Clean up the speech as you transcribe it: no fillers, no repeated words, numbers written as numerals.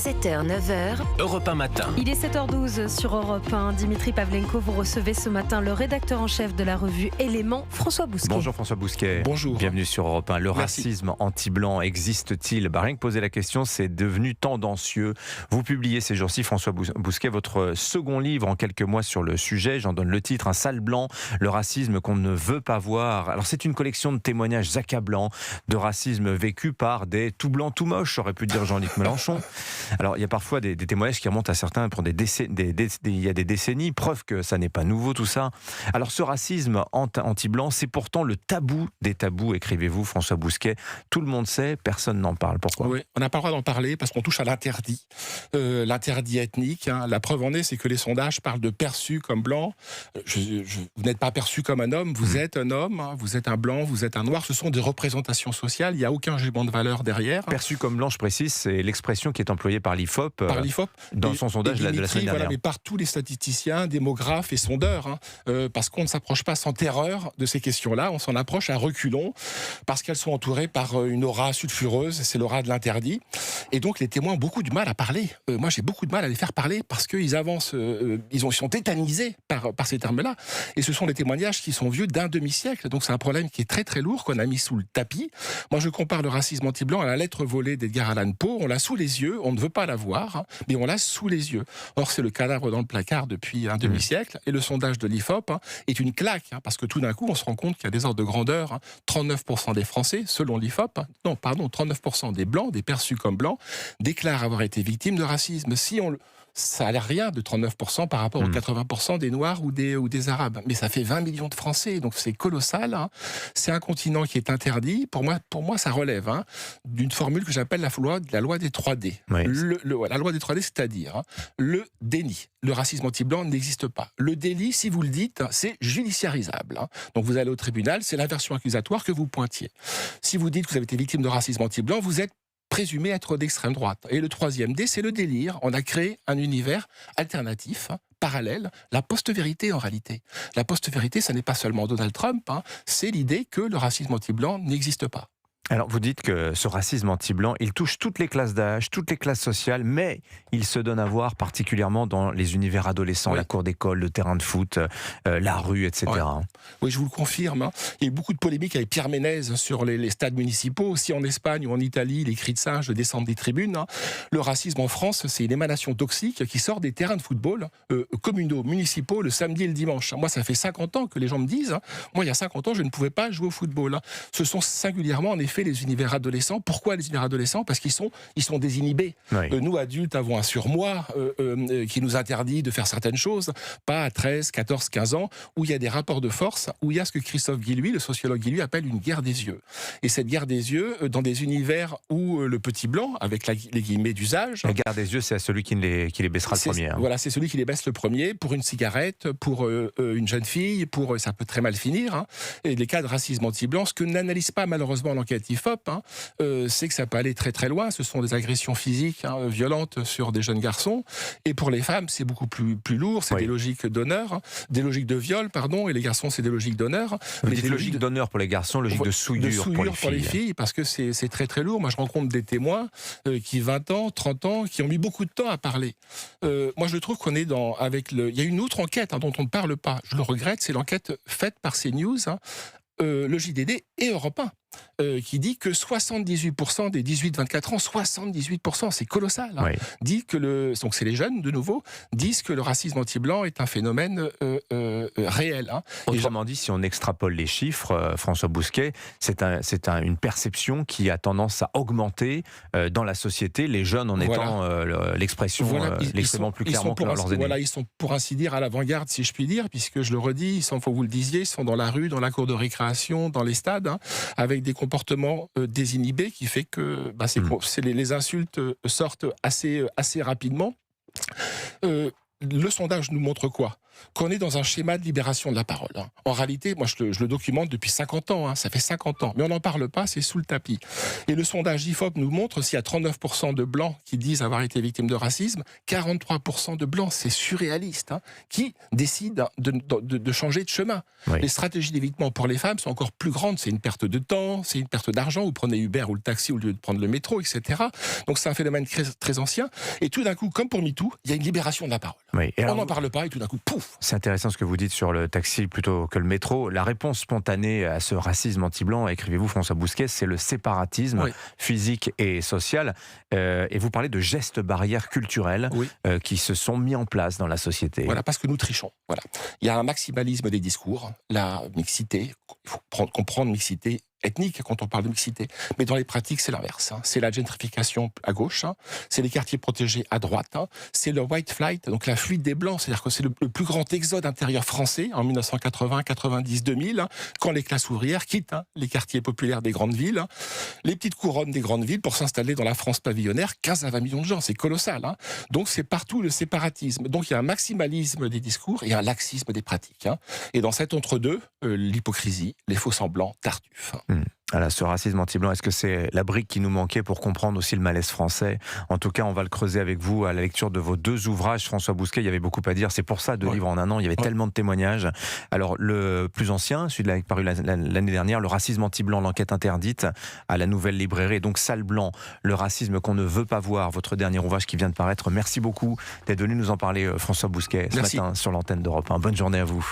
7h, 9h. Europe 1 matin. Il est 7h12 sur Europe 1. Dimitri Pavlenko, vous recevez ce matin le rédacteur en chef de la revue Éléments, François Bousquet. Bonjour François Bousquet. Bonjour. Bienvenue sur Europe 1. Le racisme anti-blanc existe-t-il ? Rien que poser la question, c'est devenu tendancieux. Vous publiez ces jours-ci, François Bousquet, votre second livre en quelques mois sur le sujet. J'en donne le titre, Un sale blanc, le racisme qu'on ne veut pas voir. Alors c'est une collection de témoignages accablants de racisme vécu par des tout blancs, tout moches, aurait pu dire Jean-Luc Mélenchon. Alors il y a parfois des témoignages qui remontent à certains pour il y a des décennies, preuve que ça n'est pas nouveau tout ça. Alors ce racisme anti-blanc, c'est pourtant le tabou des tabous, écrivez-vous François Bousquet. Tout le monde sait, personne n'en parle. Pourquoi ? Oui, on n'a pas le droit d'en parler parce qu'on touche à l'interdit. L'interdit ethnique, la preuve en est, c'est que les sondages parlent de perçus comme blancs. Vous n'êtes pas perçu comme un homme, vous êtes un homme, vous êtes un blanc, vous êtes un noir. Ce sont des représentations sociales, il n'y a aucun jugement de valeur derrière. Perçu comme blanc, je précise, c'est l'expression qui est employée par l'IFOP, dans son sondage de la semaine dernière. Voilà, mais par tous les statisticiens, démographes et sondeurs, parce qu'on ne s'approche pas sans terreur de ces questions-là, on s'en approche à reculons, parce qu'elles sont entourées par une aura sulfureuse, c'est l'aura de l'interdit. Et donc les témoins ont beaucoup de mal à parler. Moi j'ai beaucoup de mal à les faire parler, parce qu'ils avancent, ils sont tétanisés par ces termes-là. Et ce sont des témoignages qui sont vieux d'un demi-siècle, donc c'est un problème qui est très très lourd, qu'on a mis sous le tapis. Moi je compare le racisme anti-blanc à la lettre volée d'Edgar Allan Poe, on l'a sous les yeux, on ne veut pas la voir, mais on l'a sous les yeux. Or, c'est le cadavre dans le placard depuis un demi-siècle, et le sondage de l'IFOP est une claque, parce que tout d'un coup, on se rend compte qu'il y a des ordres de grandeur. 39% des Français, selon l'IFOP, 39% des Blancs, des perçus comme Blancs, déclarent avoir été victimes de racisme. Ça a l'air rien de 39% par rapport aux 80% des Noirs ou des Arabes. Mais ça fait 20 millions de Français, donc c'est colossal. C'est un continent qui est interdit. Pour moi ça relève d'une formule que j'appelle la loi des 3D. Oui. La loi des 3D, c'est-à-dire le déni. Le racisme anti-blanc n'existe pas. Le délit, si vous le dites, c'est judiciarisable. Donc vous allez au tribunal, c'est l'inversion accusatoire que vous pointiez. Si vous dites que vous avez été victime de racisme anti-blanc, vous êtes présumé être d'extrême droite. Et le troisième D, c'est le délire. On a créé un univers alternatif, parallèle, la post-vérité en réalité. La post-vérité, ça n'est pas seulement Donald Trump, c'est l'idée que le racisme anti-blanc n'existe pas. Alors vous dites que ce racisme anti-blanc, il touche toutes les classes d'âge, toutes les classes sociales, mais il se donne à voir particulièrement dans les univers adolescents, la cour d'école, le terrain de foot, la rue, etc. Ouais. Oui, je vous le confirme. Il y a eu beaucoup de polémiques avec Pierre Ménez sur les stades municipaux. Aussi en Espagne ou en Italie, les cris de singe descendent des tribunes. Le racisme en France, c'est une émanation toxique qui sort des terrains de football communaux, municipaux, le samedi et le dimanche. Moi, ça fait 50 ans que les gens me disent, moi, il y a 50 ans, je ne pouvais pas jouer au football. Ce sont singulièrement, en effet, les univers adolescents. Pourquoi les univers adolescents ? Parce qu'ils sont désinhibés. Oui. Nous, adultes, avons un surmoi qui nous interdit de faire certaines choses, pas à 13, 14, 15 ans, où il y a des rapports de force, où il y a ce que Christophe Guilluy, le sociologue Guilluy, appelle une guerre des yeux. Et cette guerre des yeux, dans des univers où le petit blanc, avec les guillemets d'usage... La guerre des yeux, c'est à celui qui les baissera le premier. Voilà, c'est celui qui les baisse le premier, pour une cigarette, pour une jeune fille, ça peut très mal finir. Et les cas de racisme anti-blanc, ce que n'analyse pas malheureusement l'enquête IFOP, c'est que ça peut aller très très loin. Ce sont des agressions physiques violentes sur des jeunes garçons. Et pour les femmes, c'est beaucoup plus lourd. C'est des logiques d'honneur, des logiques de viol, pardon. Et les garçons, c'est des logiques d'honneur. Mais des logiques d'honneur pour les garçons, logique de souillure pour les filles. Parce que c'est très très lourd. Moi, je rencontre des témoins qui 20 ans, 30 ans, qui ont mis beaucoup de temps à parler. Moi, je trouve qu'on est il y a une autre enquête dont on ne parle pas. Je le regrette, c'est l'enquête faite par CNews, le JDD et Europe 1. Qui dit que 78% des 18-24 ans, 78%, c'est colossal, dit que donc c'est les jeunes, de nouveau, disent que le racisme anti-blanc est un phénomène réel. Autrement dit, si on extrapole les chiffres, François Bousquet, c'est une perception qui a tendance à augmenter dans la société, les jeunes en étant l'expression l'extrêmement plus clairement que leurs aînés. Voilà, ils sont pour ainsi dire à l'avant-garde, si je puis dire, puisque je le redis, il faut que vous le disiez, ils sont dans la rue, dans la cour de récréation, dans les stades, avec des comportements désinhibés qui fait que les insultes sortent assez rapidement. Le sondage nous montre quoi ? qu'on est dans un schéma de libération de la parole. En réalité, moi je le documente depuis 50 ans, ça fait 50 ans, mais on n'en parle pas, c'est sous le tapis. Et le sondage IFOP nous montre, s'il y a 39% de blancs qui disent avoir été victimes de racisme, 43% de blancs, c'est surréaliste, qui décident de changer de chemin. Oui. Les stratégies d'évitement pour les femmes sont encore plus grandes, c'est une perte de temps, c'est une perte d'argent, vous prenez Uber ou le taxi au lieu de prendre le métro, etc. Donc c'est un phénomène très ancien, et tout d'un coup, comme pour MeToo, il y a une libération de la parole. Oui. On n'en parle pas, et tout d'un coup, pouf. C'est intéressant ce que vous dites sur le taxi plutôt que le métro. La réponse spontanée à ce racisme anti-blanc, écrivez-vous François Bousquet, c'est le séparatisme physique et social. Et vous parlez de gestes barrières culturels qui se sont mis en place dans la société. Voilà, parce que nous trichons. Voilà. Il y a un maximalisme des discours, la mixité, il faut comprendre mixité ethnique quand on parle de mixité. Mais dans les pratiques, c'est l'inverse. C'est la gentrification à gauche, c'est les quartiers protégés à droite, c'est le white flight, donc la fuite des Blancs, c'est-à-dire que c'est le plus grand exode intérieur français en 1980, 90, 2000, quand les classes ouvrières quittent les quartiers populaires des grandes villes, les petites couronnes des grandes villes pour s'installer dans la France pavillonnaire, 15 à 20 millions de gens, c'est colossal. Donc c'est partout le séparatisme. Donc il y a un maximalisme des discours et un laxisme des pratiques. Et dans cet entre-deux, l'hypocrisie, les faux-semblants, Tartuffe. Voilà, ce racisme anti-blanc, est-ce que c'est la brique qui nous manquait pour comprendre aussi le malaise français? En tout cas, on va le creuser avec vous à la lecture de vos 2 ouvrages. François Bousquet, il y avait beaucoup à dire. C'est pour ça 2 livres en un an. Il y avait tellement de témoignages. Alors, le plus ancien, celui qui est paru l'année dernière, Le racisme anti-blanc, l'enquête interdite, à la Nouvelle Librairie. Et donc, Sale Blanc, le racisme qu'on ne veut pas voir. Votre dernier ouvrage qui vient de paraître. Merci beaucoup d'être venu nous en parler, François Bousquet, ce matin sur l'antenne d'Europe 1. Bonne journée à vous.